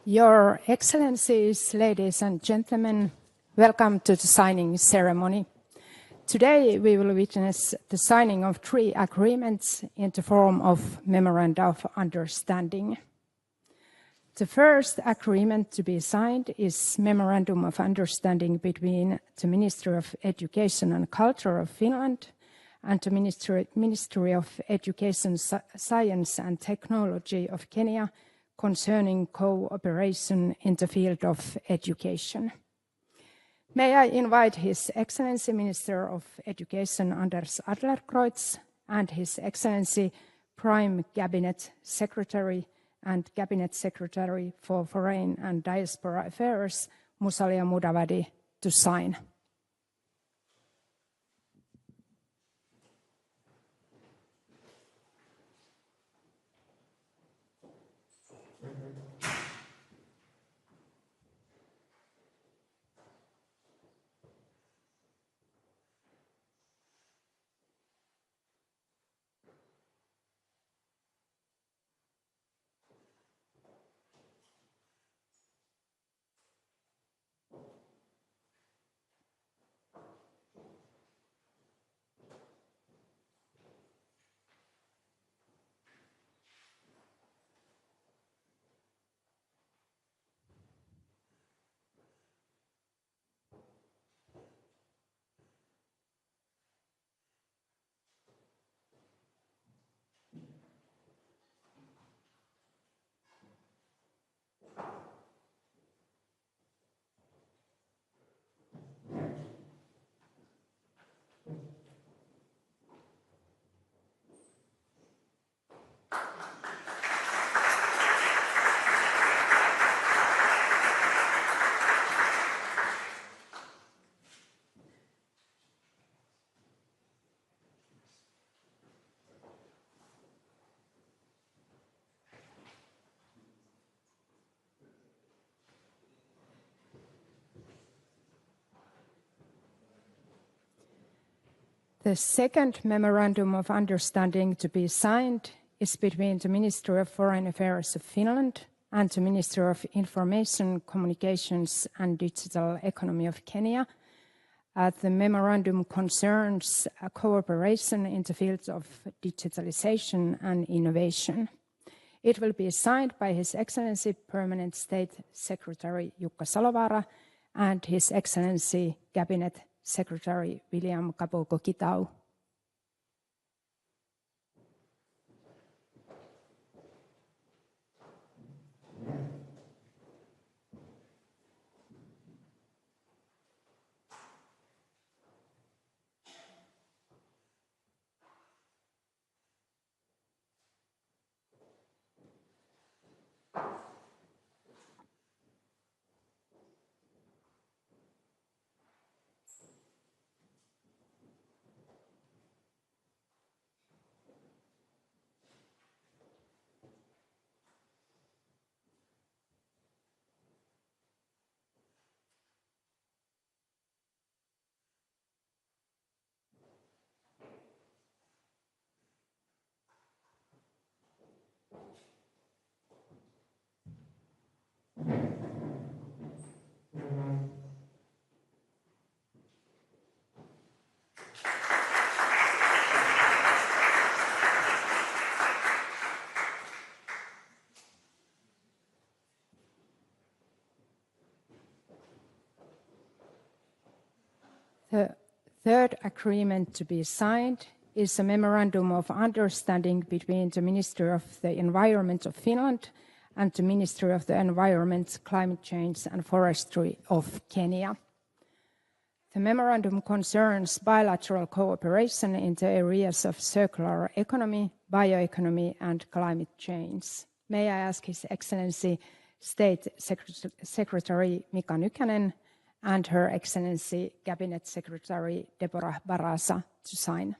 Your Excellencies, ladies and gentlemen, welcome to the signing ceremony. Today we will witness the signing of 3 agreements in the form of Memoranda of Understanding. The first agreement to be signed is Memorandum of Understanding between the Ministry of Education and Culture of Finland and the Ministry of Education, Science and Technology of Kenya concerning cooperation in the field of education. May I invite His Excellency Minister of Education Anders Adlercreutz and His Excellency Prime Cabinet Secretary and Cabinet Secretary for Foreign and Diaspora Affairs, Musalia Mudavadi, to sign. The second Memorandum of Understanding to be signed is between the Ministry of Foreign Affairs of Finland and the Ministry of Information, Communications and Digital Economy of Kenya. The memorandum concerns cooperation in the fields of digitalization and innovation. It will be signed by His Excellency Permanent State Secretary Jukka Salovaara and His Excellency Cabinet Secretary William Kaboko-Kitau. The third agreement to be signed is a Memorandum of Understanding between the Ministry of the Environment of Finland and the Ministry of the Environment, Climate Change and Forestry of Kenya. The memorandum concerns bilateral cooperation in the areas of circular economy, bioeconomy and climate change. May I ask His Excellency State Secretary Mika Nykänen and Her Excellency Cabinet Secretary Deborah Barasa to sign.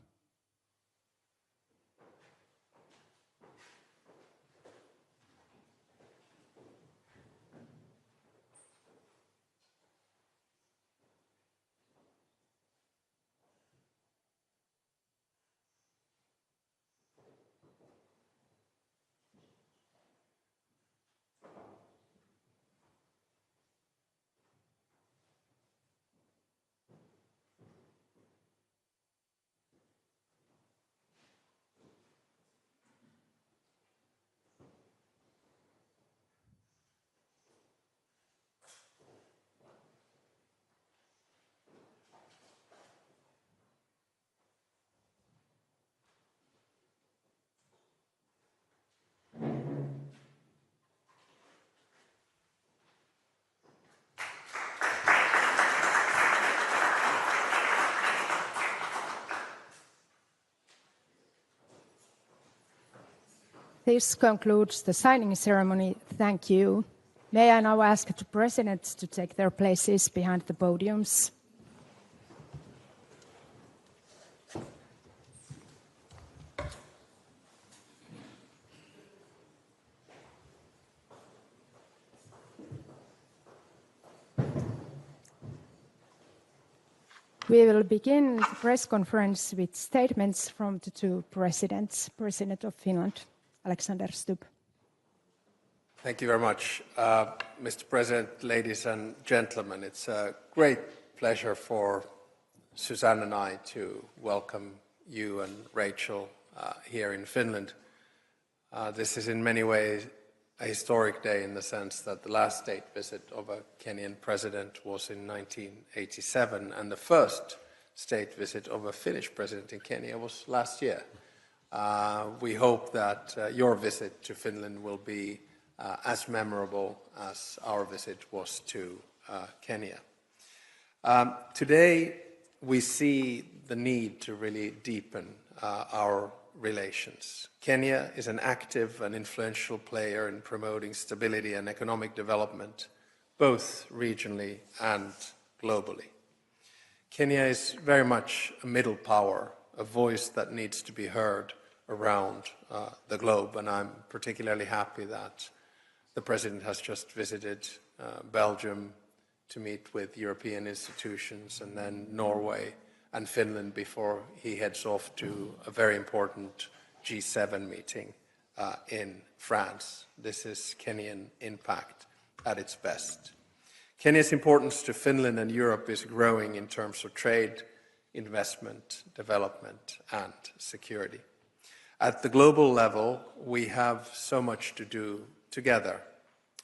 This concludes the signing ceremony. Thank you. May I now ask the presidents to take their places behind the podiums. We will begin the press conference with statements from the two presidents. President of Finland, Alexander Stubb. Thank you very much. Mr. President, ladies and gentlemen, it's a great pleasure for Suzanne and I to welcome you and Rachel here in Finland. This is in many ways a historic day in the sense that the last state visit of a Kenyan president was in 1987 and the first state visit of a Finnish president in Kenya was last year. We hope that your visit to Finland will be as memorable as our visit was to Kenya. Today we see the need to really deepen our relations. Kenya is an active and influential player in promoting stability and economic development, both regionally and globally. Kenya is very much a middle power, a voice that needs to be heard around the globe, and I'm particularly happy that the President has just visited Belgium to meet with European institutions and then Norway and Finland before he heads off to a very important G7 meeting in France. This is Kenyan impact at its best. Kenya's importance to Finland and Europe is growing in terms of trade, investment, development, and security. At the global level, we have so much to do together.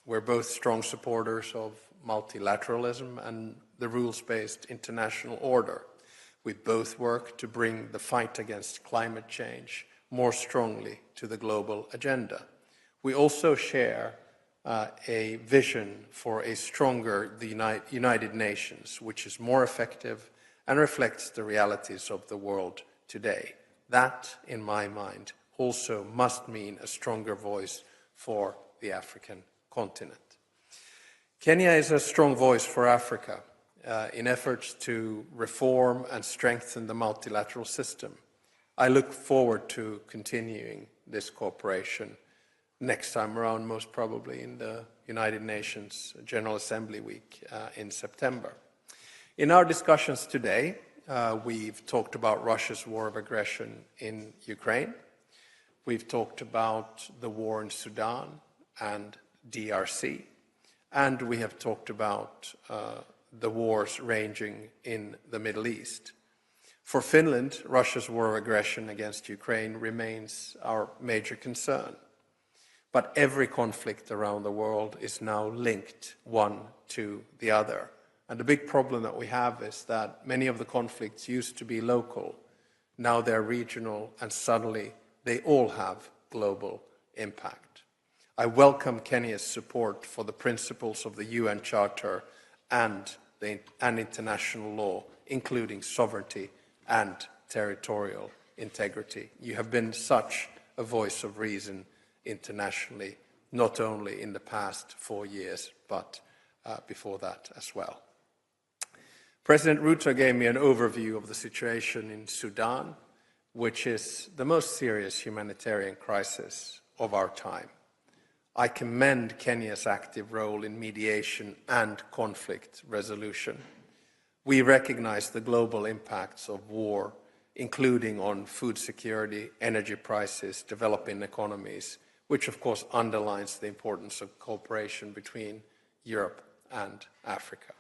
We're both strong supporters of multilateralism and the rules-based international order. We both work to bring the fight against climate change more strongly to the global agenda. We also share a vision for a stronger United Nations, which is more effective and reflects the realities of the world today. That, in my mind, also must mean a stronger voice for the African continent. Kenya is a strong voice for Africa in efforts to reform and strengthen the multilateral system. I look forward to continuing this cooperation next time around, most probably in the United Nations General Assembly week in September. In our discussions today, we've talked about Russia's war of aggression in Ukraine. We've talked about the war in Sudan and DRC. And we have talked about the wars ranging in the Middle East. For Finland, Russia's war of aggression against Ukraine remains our major concern. But every conflict around the world is now linked one to the other. And the big problem that we have is that many of the conflicts used to be local. Now they're regional, and suddenly they all have global impact. I welcome Kenya's support for the principles of the UN Charter and international law, including sovereignty and territorial integrity. You have been such a voice of reason internationally, not only in the past 4 years, but before that as well. President Ruto gave me an overview of the situation in Sudan, which is the most serious humanitarian crisis of our time. I commend Kenya's active role in mediation and conflict resolution. We recognize the global impacts of war, including on food security, energy prices, developing economies, which of course underlines the importance of cooperation between Europe and Africa.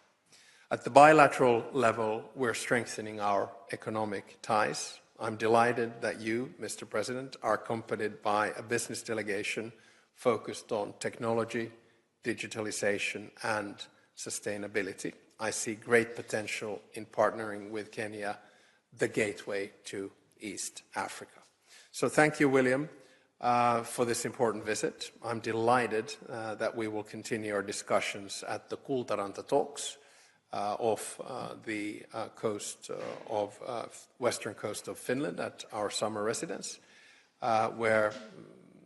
At the bilateral level, we're strengthening our economic ties. I'm delighted that you, Mr. President, are accompanied by a business delegation focused on technology, digitalization, and sustainability. I see great potential in partnering with Kenya, the gateway to East Africa. So thank you, William, for this important visit. I'm delighted that we will continue our discussions at the Kultaranta Talks off the western coast of Finland at our summer residence, where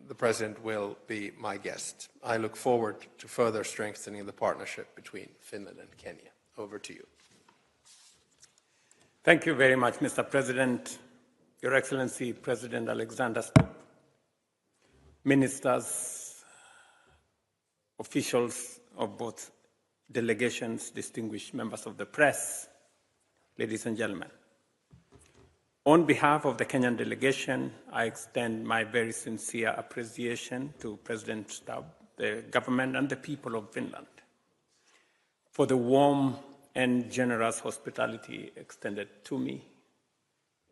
the President will be my guest. I look forward to further strengthening the partnership between Finland and Kenya. Over to you. Thank you very much, Mr. President, Your Excellency President Alexander Stubb, ministers, officials of both delegations, distinguished members of the press, ladies and gentlemen. On behalf of the Kenyan delegation, I extend my very sincere appreciation to President Stubb, the government, and the people of Finland for the warm and generous hospitality extended to me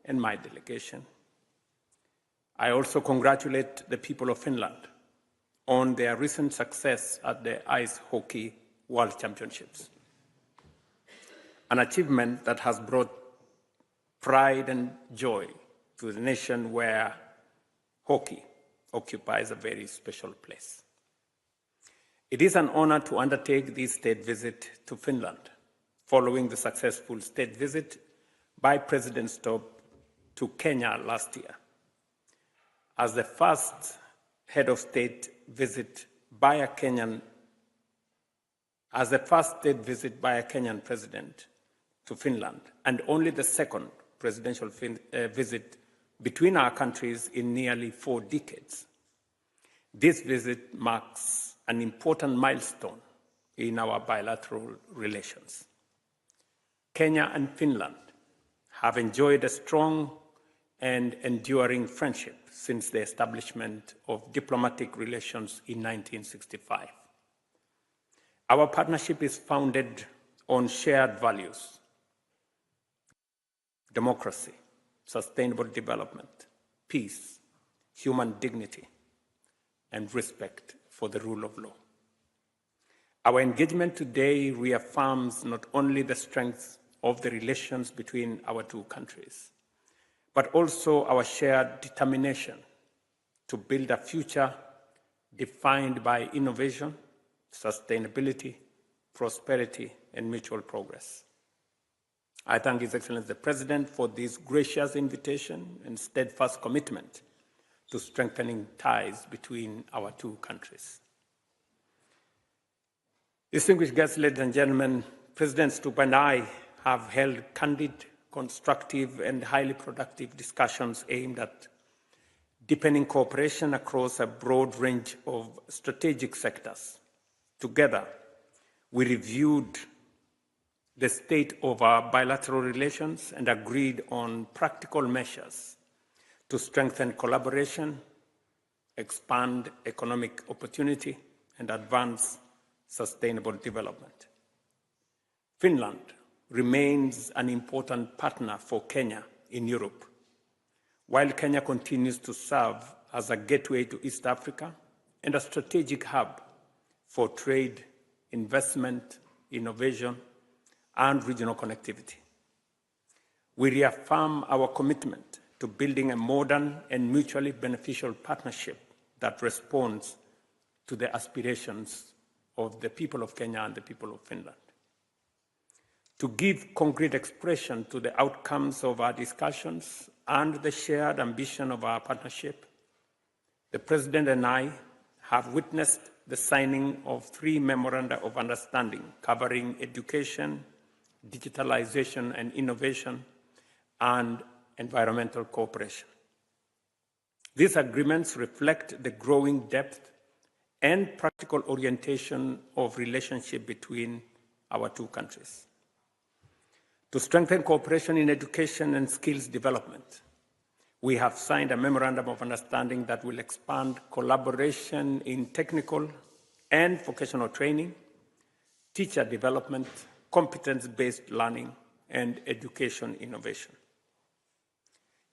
and my delegation. I also congratulate the people of Finland on their recent success at the Ice Hockey World Championships, an achievement that has brought pride and joy to the nation where hockey occupies a very special place. It is an honor to undertake this state visit to Finland, following the successful state visit by President Stubb to Kenya last year. As the first head of state visit by a Kenyan president to Finland, and only the second presidential visit between our countries in nearly 4 decades. This visit marks an important milestone in our bilateral relations. Kenya and Finland have enjoyed a strong and enduring friendship since the establishment of diplomatic relations in 1965. Our partnership is founded on shared values: democracy, sustainable development, peace, human dignity, and respect for the rule of law. Our engagement today reaffirms not only the strength of the relations between our 2 countries, but also our shared determination to build a future defined by innovation, sustainability, prosperity, and mutual progress. I thank His Excellency the President for this gracious invitation and steadfast commitment to strengthening ties between our 2 countries. Distinguished guests, ladies and gentlemen, President Stubb and I have held candid, constructive, and highly productive discussions aimed at deepening cooperation across a broad range of strategic sectors. Together, we reviewed the state of our bilateral relations and agreed on practical measures to strengthen collaboration, expand economic opportunity, and advance sustainable development. Finland remains an important partner for Kenya in Europe, while Kenya continues to serve as a gateway to East Africa and a strategic hub for trade, investment, innovation, and regional connectivity. We reaffirm our commitment to building a modern and mutually beneficial partnership that responds to the aspirations of the people of Kenya and the people of Finland. To give concrete expression to the outcomes of our discussions and the shared ambition of our partnership, the President and I have witnessed the signing of 3 memoranda of understanding covering education, digitalization and innovation, and environmental cooperation. These agreements reflect the growing depth and practical orientation of relationship between our 2 countries. To strengthen cooperation in education and skills development, we have signed a memorandum of understanding that will expand collaboration in technical and vocational training, teacher development, competence-based learning, and education innovation.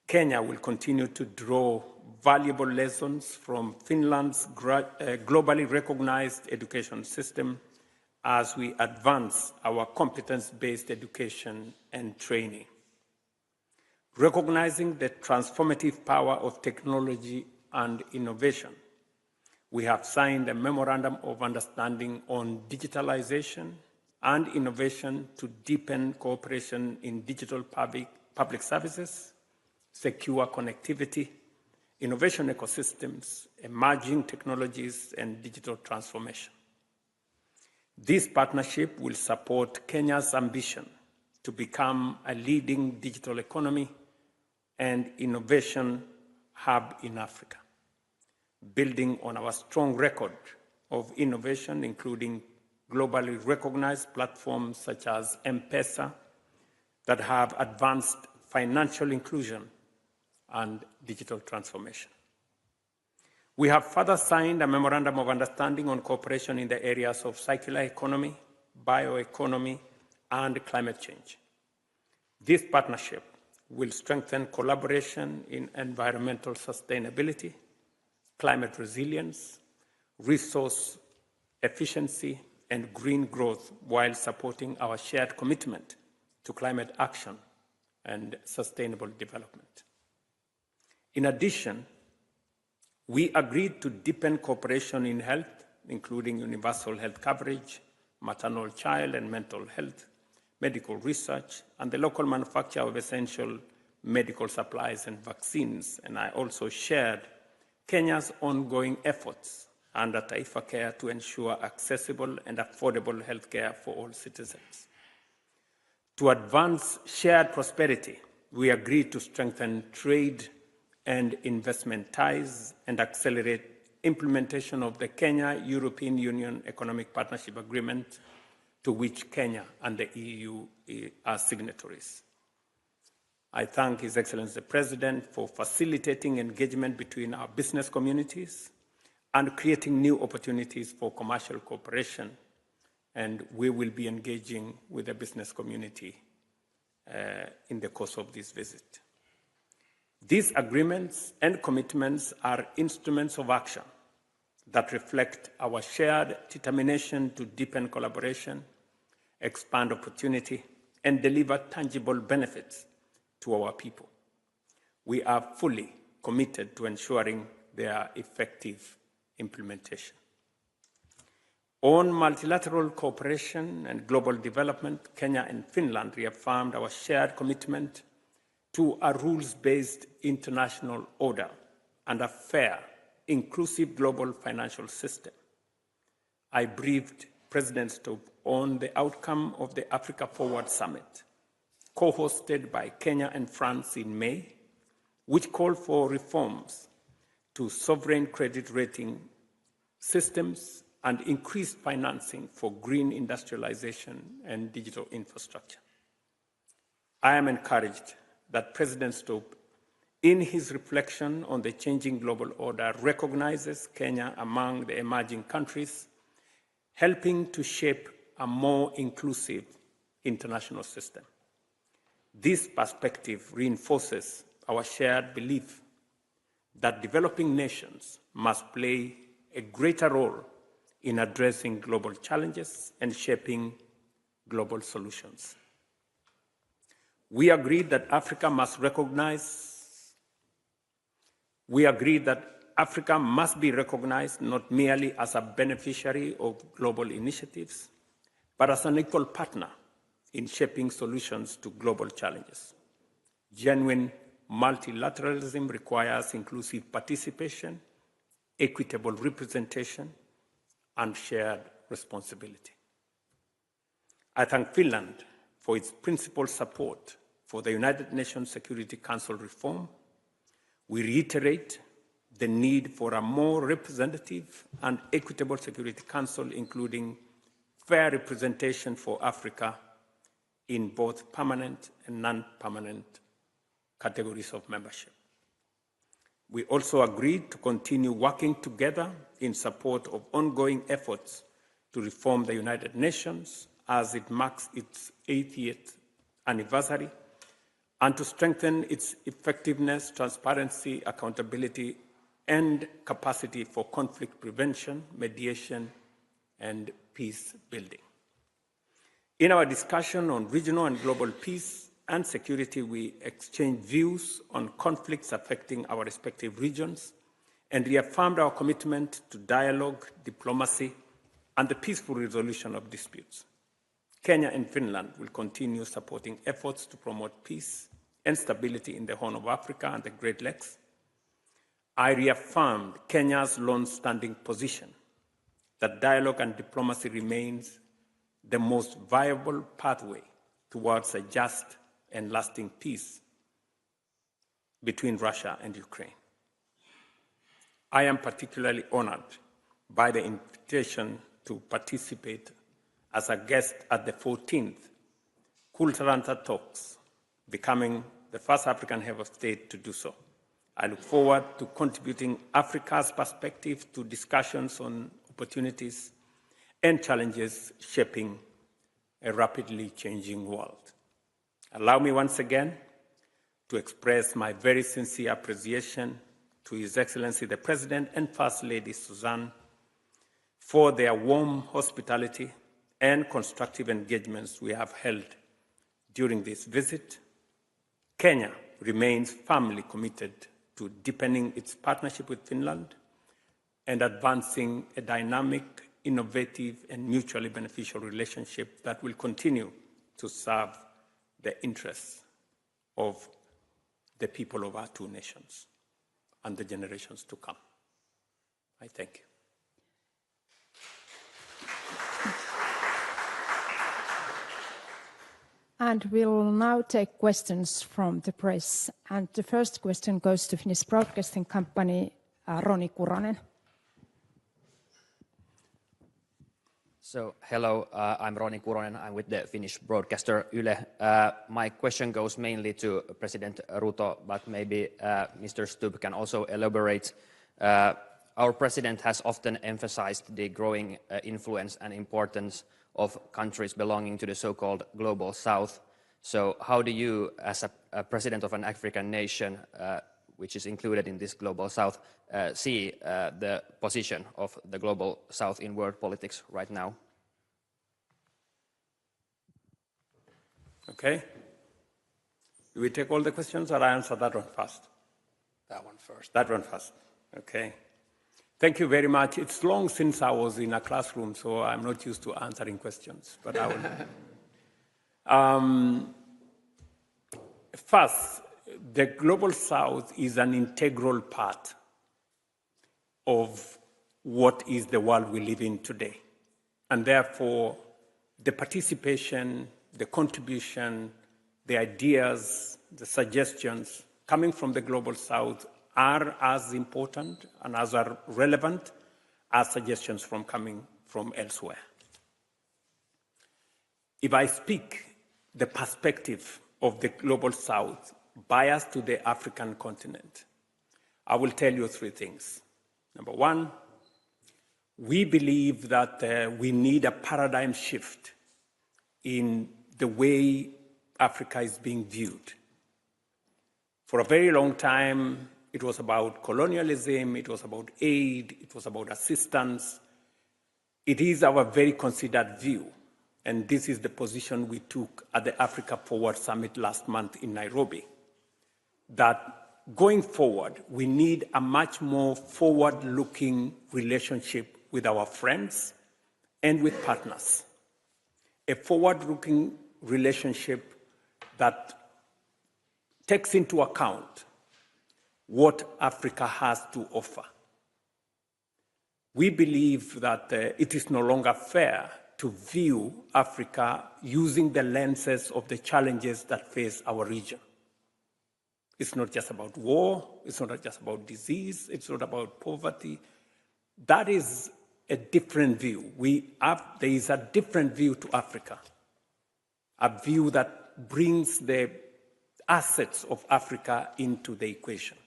Kenya will continue to draw valuable lessons from Finland's globally recognized education system as we advance our competence-based education and training. Recognizing the transformative power of technology and innovation, we have signed a memorandum of understanding on digitalization and innovation to deepen cooperation in digital public services, secure connectivity, innovation ecosystems, emerging technologies, and digital transformation. This partnership will support Kenya's ambition to become a leading digital economy and innovation hub in Africa, building on our strong record of innovation, including globally recognized platforms such as M-Pesa that have advanced financial inclusion and digital transformation. We have further signed a memorandum of understanding on cooperation in the areas of circular economy, bioeconomy, and climate change. This partnership will strengthen collaboration in environmental sustainability, climate resilience, resource efficiency, and green growth while supporting our shared commitment to climate action and sustainable development. In addition, we agreed to deepen cooperation in health, including universal health coverage, maternal, child, and mental health, medical research, and the local manufacture of essential medical supplies and vaccines. And I also shared Kenya's ongoing efforts under Taifa Care to ensure accessible and affordable healthcare for all citizens. To advance shared prosperity, we agreed to strengthen trade and investment ties and accelerate implementation of the Kenya-European Union Economic Partnership Agreement, to which Kenya and the EU are signatories. I thank His Excellency the President for facilitating engagement between our business communities and creating new opportunities for commercial cooperation, and we will be engaging with the business community in the course of this visit. These agreements and commitments are instruments of action that reflect our shared determination to deepen collaboration, expand opportunity, and deliver tangible benefits to our people. We are fully committed to ensuring their effective implementation. On multilateral cooperation and global development, Kenya and Finland reaffirmed our shared commitment to a rules-based international order and a fair, inclusive global financial system. I briefed President Stubb on the outcome of the Africa Forward Summit, co-hosted by Kenya and France in May, which called for reforms to sovereign credit rating systems and increased financing for green industrialization and digital infrastructure. I am encouraged that President Stubb, in his reflection on the changing global order, recognizes Kenya among the emerging countries, helping to shape a more inclusive international system. This perspective reinforces our shared belief that developing nations must play a greater role in addressing global challenges and shaping global solutions. We agreed that Africa must be recognized not merely as a beneficiary of global initiatives, but as an equal partner in shaping solutions to global challenges. Genuine multilateralism requires inclusive participation, equitable representation, and shared responsibility. I thank Finland for its principled support for the United Nations Security Council reform. We reiterate the need for a more representative and equitable Security Council, including fair representation for Africa in both permanent and non-permanent categories of membership. We also agreed to continue working together in support of ongoing efforts to reform the United Nations as it marks its 80th anniversary, and to strengthen its effectiveness, transparency, accountability, and capacity for conflict prevention, mediation, and peace building. In our discussion on regional and global peace and security, we exchanged views on conflicts affecting our respective regions and reaffirmed our commitment to dialogue, diplomacy, and the peaceful resolution of disputes. Kenya and Finland will continue supporting efforts to promote peace and stability in the Horn of Africa and the Great Lakes. I reaffirmed Kenya's long-standing position that dialogue and diplomacy remains the most viable pathway towards a just and lasting peace between Russia and Ukraine. I am particularly honored by the invitation to participate as a guest at the 14th Kultaranta Talks, becoming the first African head of state to do so. I look forward to contributing Africa's perspective to discussions on opportunities and challenges shaping a rapidly changing world. Allow me once again to express my very sincere appreciation to His Excellency the President and First Lady Suzanne for their warm hospitality and constructive engagements we have held during this visit. Kenya remains firmly committed to deepening its partnership with Finland and advancing a dynamic, innovative, and mutually beneficial relationship that will continue to serve the interests of the people of our two nations and the generations to come. I thank you. And we'll now take questions from the press. And the first question goes to Finnish Broadcasting Company, Roni Kuronen. So, hello, I'm Roni Kuronen. I'm with the Finnish broadcaster Yle. My question goes mainly to President Ruto, but maybe Mr. Stubb can also elaborate. Our president has often emphasized the growing influence and importance of countries belonging to the so-called Global South. So how do you, as a president of an African nation, which is included in this Global South, see the position of the Global South in world politics right now? Okay. Do we take all the questions or I answer that one first? That one first. That one first. Okay. Thank you very much. It's long since I was in a classroom, so I'm not used to answering questions, but I will. First, the Global South is an integral part of what is the world we live in today. And therefore, the participation, the contribution, the ideas, the suggestions coming from the Global South are as important and as are relevant as suggestions from coming from elsewhere. If I speak the perspective of the Global South biased to the African continent, I will tell you three things. Number one, we believe that we need a paradigm shift in the way Africa is being viewed. For a very long time, it was about colonialism, it was about aid, it was about assistance. It is our very considered view, and this is the position we took at the Africa Forward Summit last month in Nairobi, that going forward, we need a much more forward-looking relationship with our friends and with partners. A forward-looking relationship that takes into account what Africa has to offer. We believe that it is no longer fair to view Africa using the lenses of the challenges that face our region. It's not just about war, it's not just about disease, it's not about poverty. That is a different view. There is a different view to Africa, a view that brings the assets of Africa into the equation.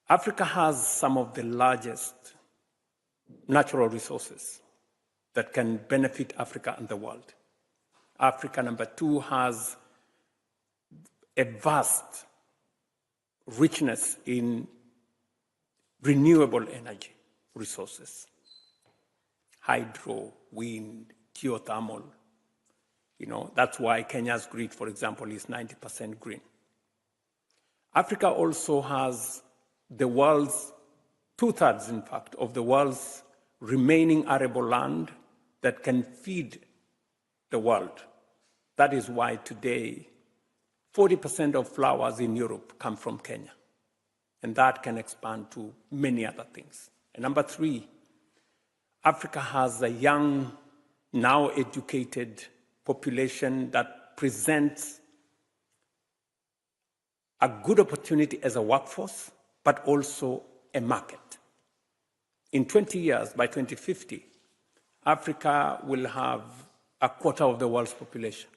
Africa has some of the largest natural resources that can benefit Africa and the world. Africa, number two, has a vast richness in renewable energy resources. Hydro, wind, geothermal. That's why Kenya's grid, for example, is 90% green. Africa also has the world's, 2/3, in fact, of the world's remaining arable land that can feed the world. That is why today, 40% of flowers in Europe come from Kenya. And that can expand to many other things. And number three, Africa has a young, now educated population that presents a good opportunity as a workforce, but also a market. In 20 years, by 2050, Africa will have a quarter of the world's population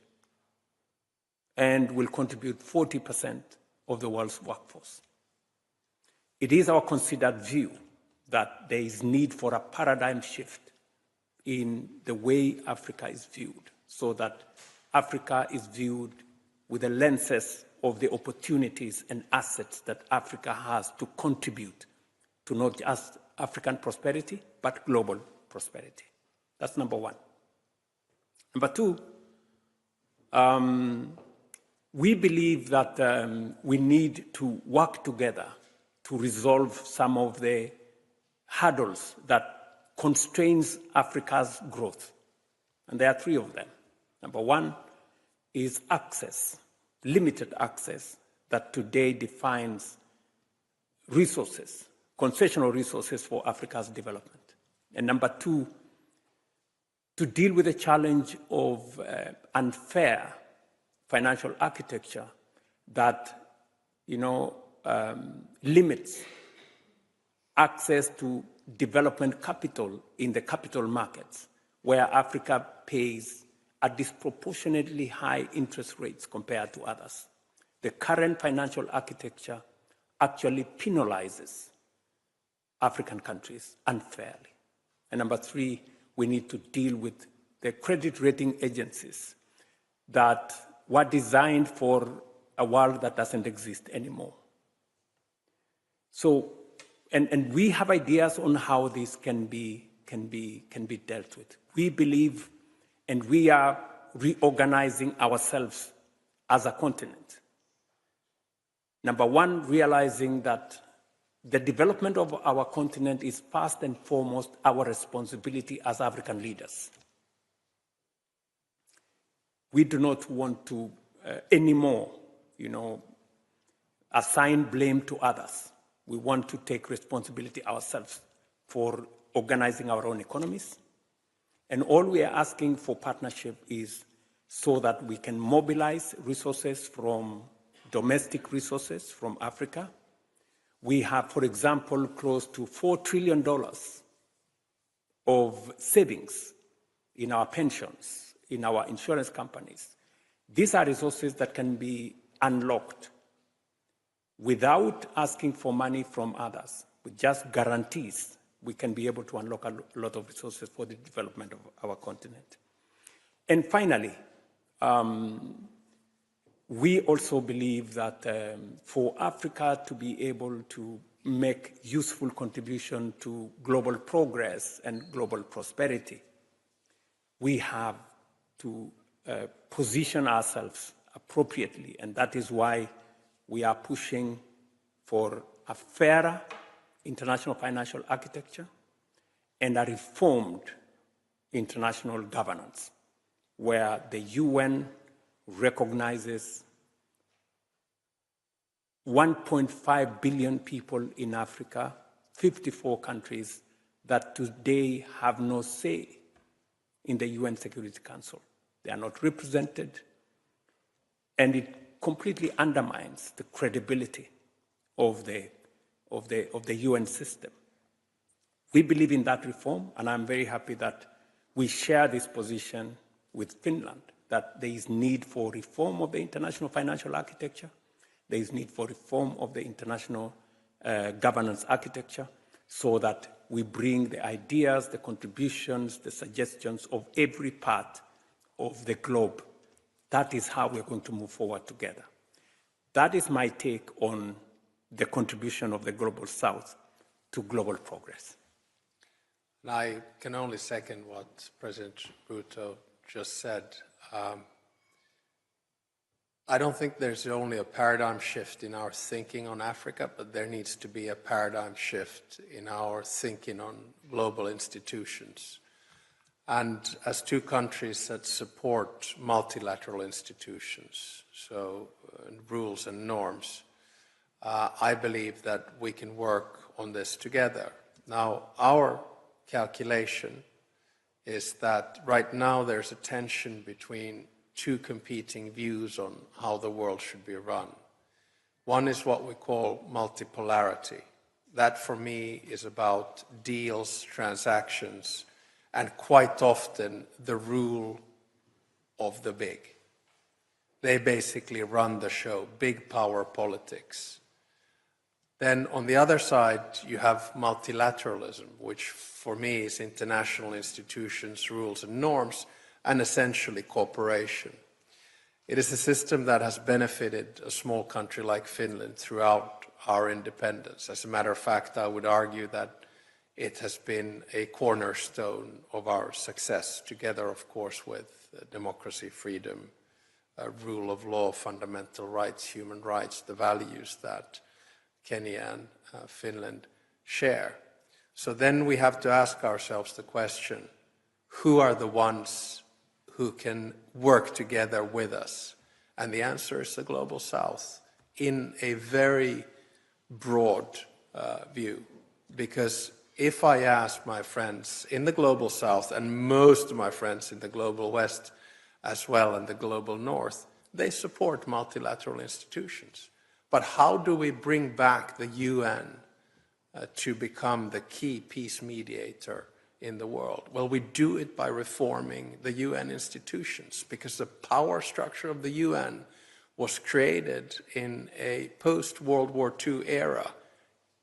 and will contribute 40% of the world's workforce. It is our considered view that there is need for a paradigm shift in the way Africa is viewed, so that Africa is viewed with the lenses of the opportunities and assets that Africa has to contribute to not just African prosperity, but global prosperity. That's number one. Number two, we believe that we need to work together to resolve some of the hurdles that constrains Africa's growth. And there are three of them. Number one is access, limited access that today defines resources, concessional resources for Africa's development. And number two, to deal with the challenge of unfair financial architecture that, limits access to development capital in the capital markets, where Africa pays a disproportionately high interest rates compared to others. The current financial architecture actually penalizes African countries unfairly. And number three, we need to deal with the credit rating agencies that were designed for a world that doesn't exist anymore. So, and we have ideas on how this can be dealt with. We believe, and we are reorganizing ourselves as a continent. Number one, realizing that the development of our continent is first and foremost our responsibility as African leaders. We do not want to anymore, assign blame to others. We want to take responsibility ourselves for organizing our own economies. And all we are asking for partnership is so that we can mobilize resources from domestic resources from Africa. We have, for example, close to $4 trillion of savings in our pensions, in our insurance companies. These are resources that can be unlocked without asking for money from others. With just guarantees, we can be able to unlock a lot of resources for the development of our continent. And finally, we also believe that for Africa to be able to make useful contribution to global progress and global prosperity, we have to position ourselves appropriately, and that is why we are pushing for a fairer international financial architecture and a reformed international governance, where the UN recognizes 1.5 billion people in Africa, 54 countries, that today have no say in the UN Security Council. They are not represented, and it completely undermines the credibility of the UN system. We believe in that reform, and I'm very happy that we share this position with Finland, that there is need for reform of the international financial architecture, there is need for reform of the international governance architecture, so that we bring the ideas, the contributions, the suggestions of every part of the globe. That is how we're going to move forward together. That is my take on the contribution of the Global South to global progress. I can only second what President Ruto just said. I don't think there's only a paradigm shift in our thinking on Africa, but there needs to be a paradigm shift in our thinking on global institutions. And as two countries that support multilateral institutions, so rules and norms, I believe that we can work on this together. Now, our calculation is that right now there's a tension between two competing views on how the world should be run. One is what we call multipolarity. That, for me, is about deals, transactions, and quite often the rule of the big. They basically run the show, big power politics. Then on the other side, you have multilateralism, which for me is international institutions, rules and norms, and essentially cooperation. It is a system that has benefited a small country like Finland throughout our independence. As a matter of fact, I would argue that it has been a cornerstone of our success, together, of course, with democracy, freedom, rule of law, fundamental rights, human rights, the values that Kenya and Finland share. So then we have to ask ourselves the question, who are the ones who can work together with us? And the answer is the Global South, in a very broad view. Because if I ask my friends in the Global South, and most of my friends in the Global West as well, and the Global North, they support multilateral institutions. But how do we bring back the UN to become the key peace mediator in the world? Well, we do it by reforming the UN institutions, because the power structure of the UN was created in a post-World War II era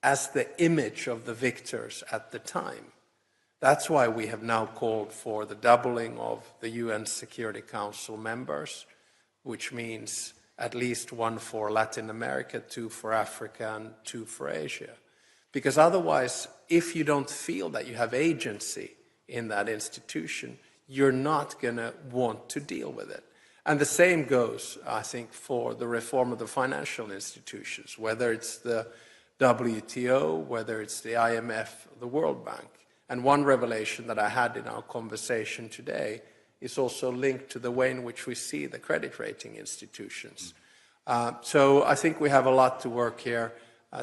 as the image of the victors at the time. That's why we have now called for the doubling of the UN Security Council members, which means at least 1 for Latin America, 2 for Africa, and 2 for Asia. Because otherwise, if you don't feel that you have agency in that institution, you're not going to want to deal with it. And the same goes, I think, for the reform of the financial institutions, whether it's the WTO, whether it's the IMF, the World Bank. And one revelation that I had in our conversation today is also linked to the way in which we see the credit rating institutions. So I think we have a lot to work here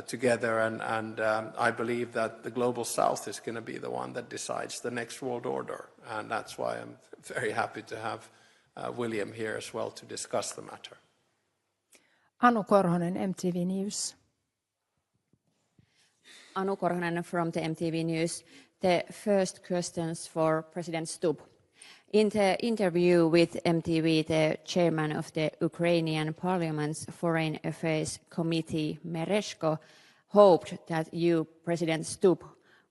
together, and I believe that the Global South is going to be the one that decides the next world order. And that's why I'm very happy to have William here as well to discuss the matter. Anu Korhonen, MTV News. Anu Korhonen from the MTV News. The first questions for President Stubb. In the interview with MTV, the chairman of the Ukrainian Parliament's Foreign Affairs Committee, Mereshko, hoped that you, President Stubb,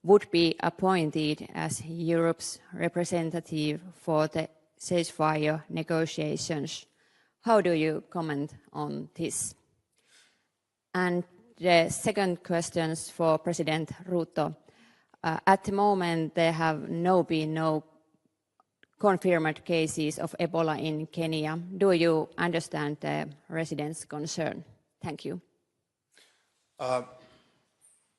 would be appointed as Europe's representative for the ceasefire negotiations. How do you comment on this? And the second question for President Ruto. At the moment, there have been no confirmed cases of Ebola in Kenya. Do you understand the residents' concern? Thank you.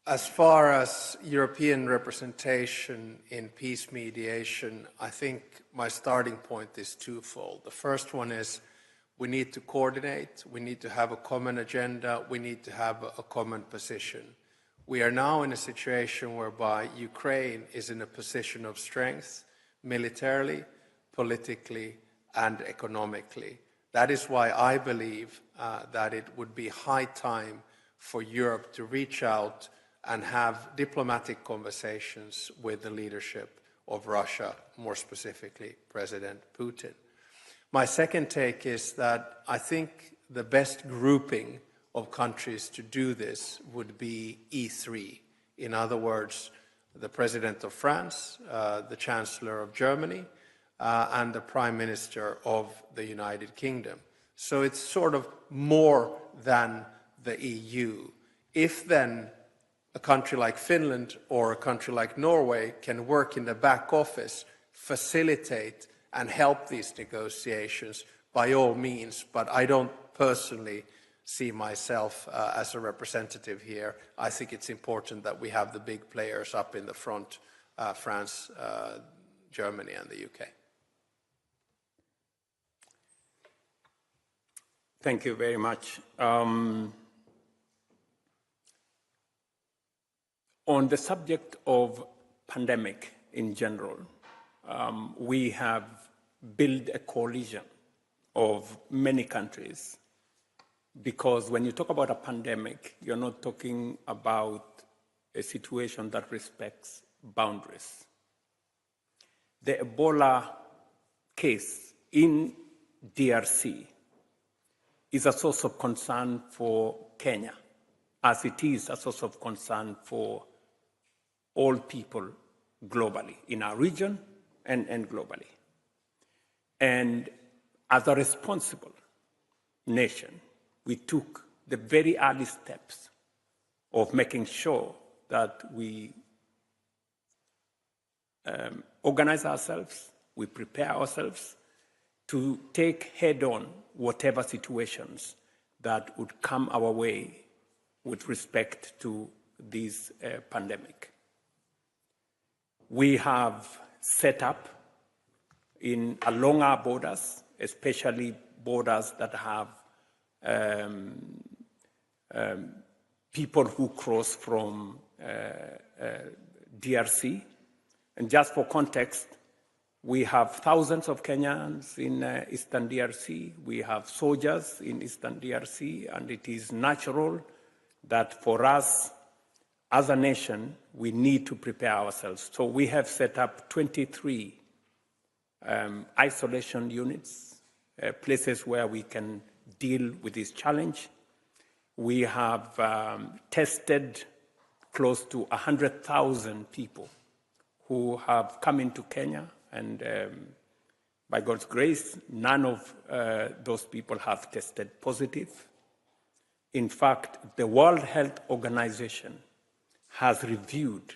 As far as European representation in peace mediation, I think my starting point is twofold. The first one is we need to coordinate, we need to have a common agenda, we need to have a common position. We are now in a situation whereby Ukraine is in a position of strength, militarily, politically, and economically. That is why I believe that it would be high time for Europe to reach out and have diplomatic conversations with the leadership of Russia, more specifically President Putin. My second take is that I think the best grouping of countries to do this would be E3. In other words, the President of France, the Chancellor of Germany, and the Prime Minister of the United Kingdom. So it's sort of more than the EU. If then a country like Finland or a country like Norway can work in the back office, facilitate and help these negotiations, by all means, but I don't personally see myself as a representative here. I think it's important that we have the big players up in the front, France, Germany and the UK. Thank you very much. On the subject of pandemic in general, we have built a coalition of many countries, because when you talk about a pandemic, you're not talking about a situation that respects boundaries. The Ebola case in DRC is a source of concern for Kenya, as it is a source of concern for all people globally, in our region and globally. And as a responsible nation, we took the very early steps of making sure that we organize ourselves, we prepare ourselves to take head-on whatever situations that would come our way with respect to this pandemic. We have set up along our borders, especially borders that have people who cross from DRC. And just for context, we have thousands of Kenyans in Eastern DRC. We have soldiers in Eastern DRC, and it is natural that for us, as a nation, we need to prepare ourselves. So we have set up 23 isolation units, places where we can deal with this challenge. We have tested close to 100,000 people who have come into Kenya, and by God's grace, none of those people have tested positive. In fact, the World Health Organization has reviewed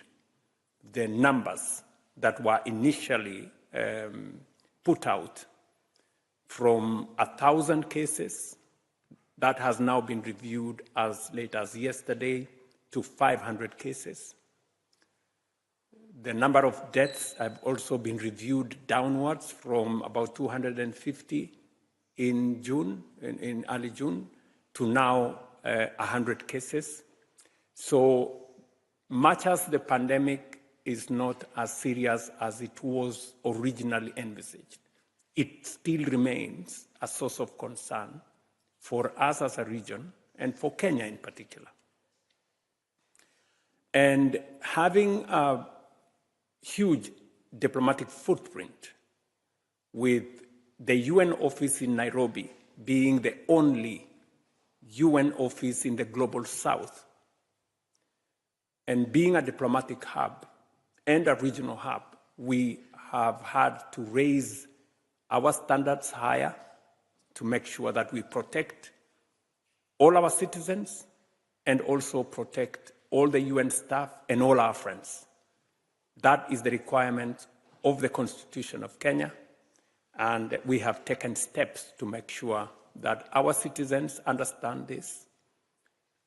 the numbers that were initially put out from 1,000 cases. That has now been reviewed as late as yesterday to 500 cases. The number of deaths have also been reviewed downwards from about 250 in June, in early June, to now 100 cases. So much as the pandemic is not as serious as it was originally envisaged, it still remains a source of concern for us as a region and for Kenya in particular. And having a huge diplomatic footprint, with the UN office in Nairobi being the only UN office in the global south, and being a diplomatic hub and a regional hub, we have had to raise our standards higher to make sure that we protect all our citizens and also protect all the UN staff and all our friends. That is the requirement of the Constitution of Kenya, and we have taken steps to make sure that our citizens understand this,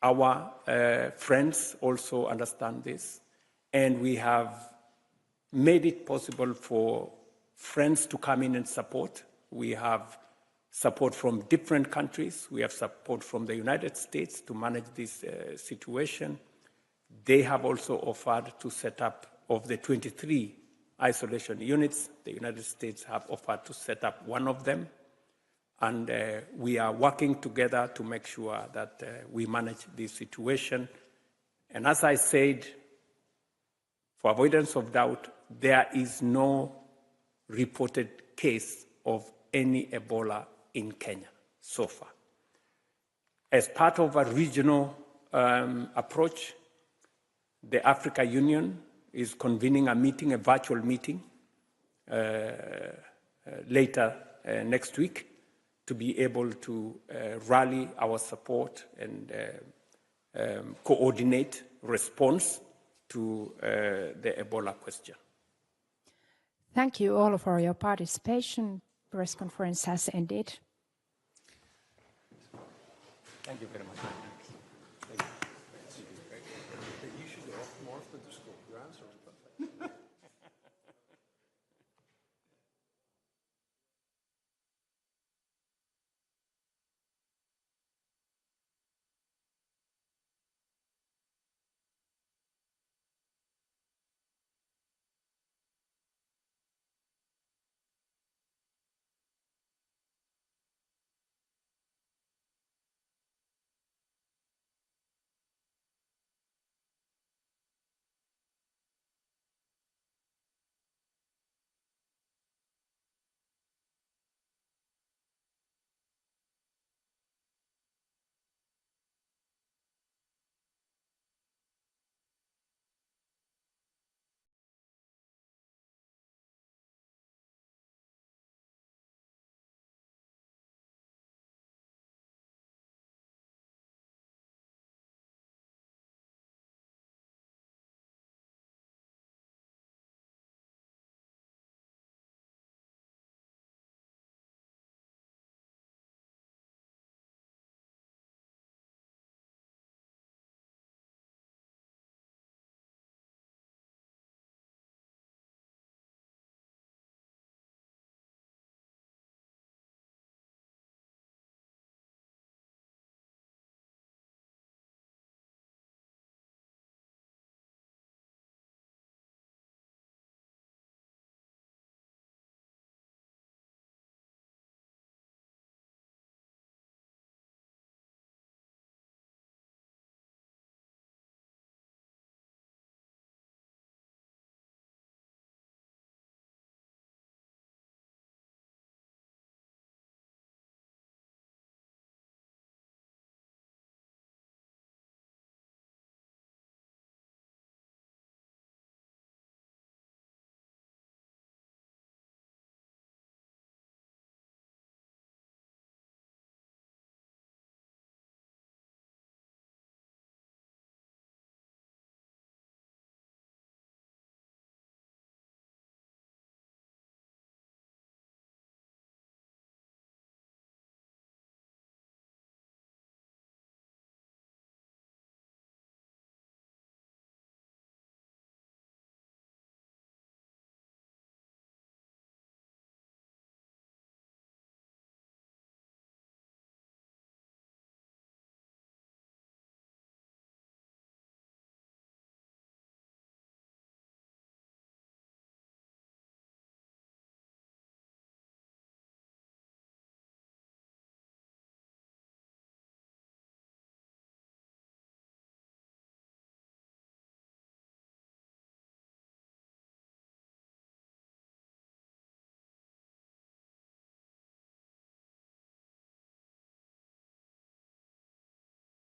our friends also understand this, and we have made it possible for friends to come in and support. We have support from different countries. We have support from the United States to manage this situation. They have also offered to set up, of the 23 isolation units, the United States have offered to set up one of them. And we are working together to make sure that we manage this situation. And as I said, for avoidance of doubt, there is no reported case of any Ebola in Kenya so far. As part of a regional approach, the Africa Union is convening a meeting, a virtual meeting, later next week, to be able to rally our support and coordinate response to the Ebola question. Thank you all for your participation. Press conference has ended. Thank you very much.